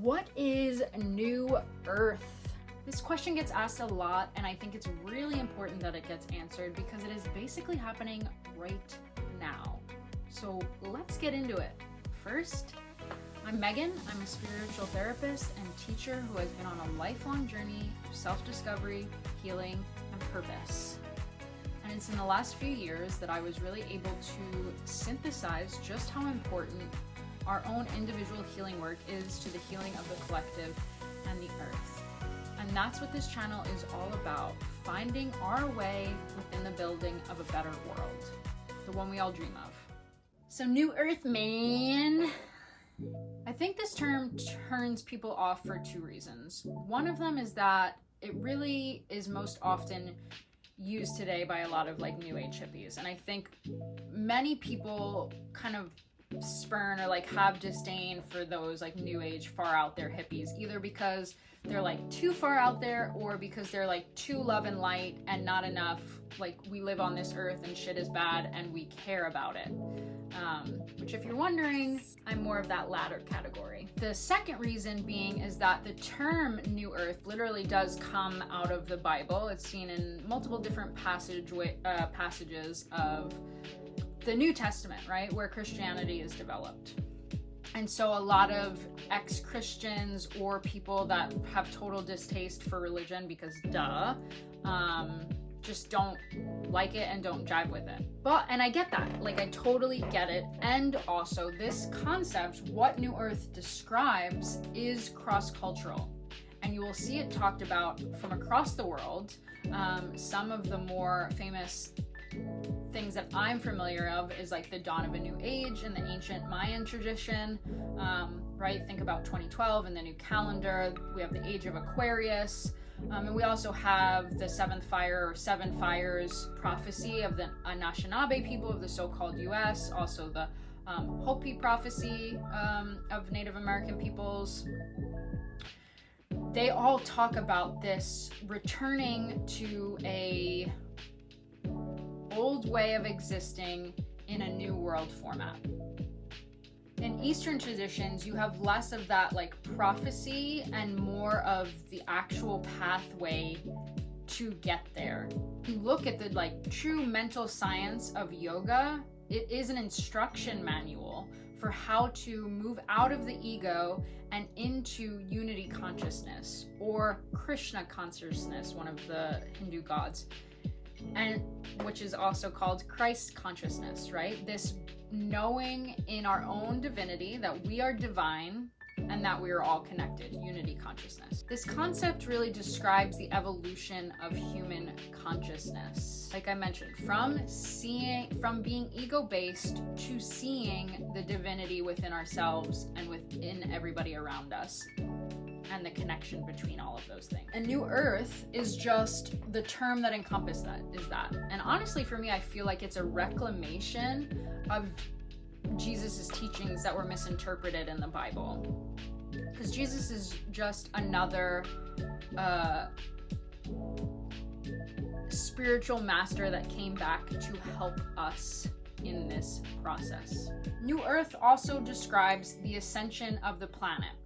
What is New Earth? This question gets asked a lot, and I think it's really important that it gets answered because it is basically happening right now. So let's get into it. First, I'm Megan. I'm a spiritual therapist and teacher who has been on a lifelong journey of self-discovery, healing, and purpose. And it's in the last few years that I was really able to synthesize just how important our own individual healing work is to the healing of the collective and the earth. And that's what this channel is all about, finding our way within the building of a better world, the one we all dream of. So New Earth, man. I think this term turns people off for two reasons. One of them is that it really is most often used today by a lot of like New Age hippies. And I think many people kind of spurn or like have disdain for those like New Age far out there hippies, either because they're like too far out there or because they're like too love and light and not enough like we live on this earth and shit is bad and we care about it. Which if you're wondering, I'm more of that latter category. The second reason being is that the term New Earth literally does come out of the Bible. It's seen in multiple different passages of the New Testament, right, where Christianity is developed. And so a lot of ex-Christians or people that have total distaste for religion because just don't like it and don't jive with it. And I get that, like I totally get it. And also this concept, what New Earth describes, is cross-cultural. And you will see it talked about from across the world. Some of the more famous things that I'm familiar of is like the dawn of a new age in the ancient Mayan tradition, right? Think about 2012 and the new calendar. We have the age of Aquarius. And we also have the seventh fire or seven fires prophecy of the Anishinaabe people of the so-called US, also the Hopi prophecy of Native American peoples. They all talk about this returning to a old way of existing in a new world format. In Eastern traditions, you have less of that like prophecy and more of the actual pathway to get there. You look at the like true mental science of yoga, it is an instruction manual for how to move out of the ego and into unity consciousness, or Krishna consciousness, one of the Hindu gods, and which is also called Christ consciousness, right? This knowing in our own divinity that we are divine and that we are all connected, unity consciousness. This concept really describes the evolution of human consciousness. Like I mentioned, from being ego-based to seeing the divinity within ourselves and within everybody around us, and the connection between all of those things. And New Earth is just the term that encompasses that. And honestly, for me, I feel like it's a reclamation of Jesus's teachings that were misinterpreted in the Bible. Because Jesus is just another spiritual master that came back to help us in this process. New Earth also describes the ascension of the planet.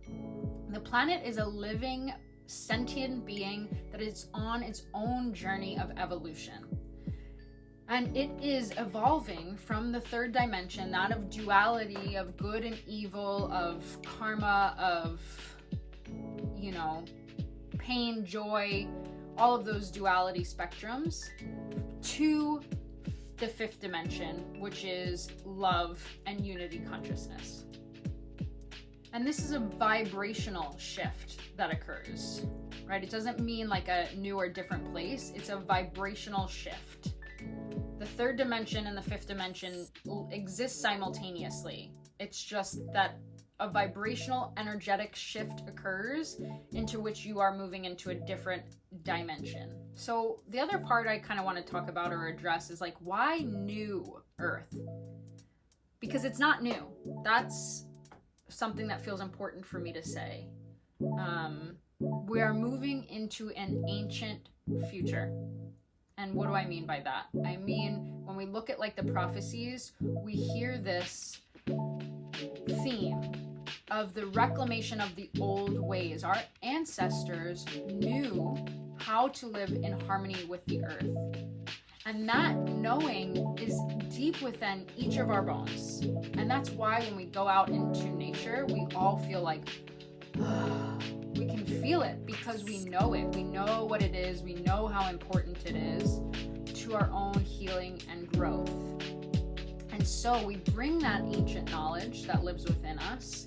The planet is a living, sentient being that is on its own journey of evolution. And it is evolving from the third dimension, that of duality, of good and evil, of karma, of, pain, joy, all of those duality spectrums, to the fifth dimension, which is love and unity consciousness. And this is a vibrational shift that occurs, right? It doesn't mean like a new or different place. It's a vibrational shift. The third dimension and the fifth dimension exist simultaneously. It's just that a vibrational energetic shift occurs into which you are moving into a different dimension. So the other part I kind of want to talk about or address is like, why New Earth? Because it's not new. That's something that feels important for me to say. We are moving into an ancient future. And what do I mean by that? I mean, when we look at like the prophecies, we hear this theme of the reclamation of the old ways. Our ancestors knew how to live in harmony with the earth. And that knowing is deep within each of our bones. And that's why when we go out into nature, we all feel like, we can feel it because we know it. We know what it is. We know how important it is to our own healing and growth. And so we bring that ancient knowledge that lives within us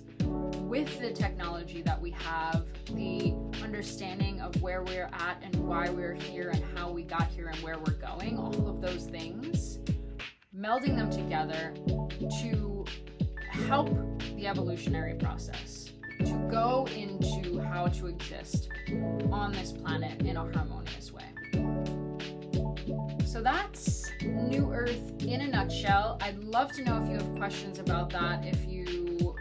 with the technology that we have, the understanding of where we're at and why we're here and how we got here and where we're going, all of those things, melding them together to help the evolutionary process, to go into how to exist on this planet in a harmonious way. So that's New Earth in a nutshell. I'd love to know if you have questions about that, if you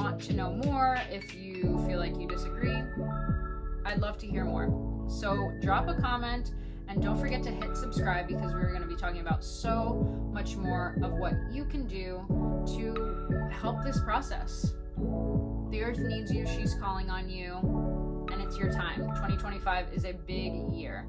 want to know more, if you feel like you disagree. I'd love to hear more. So drop a comment and don't forget to hit subscribe because we're going to be talking about so much more of what you can do to help this process. The earth needs you, she's calling on you, and it's your time. 2025 is a big year.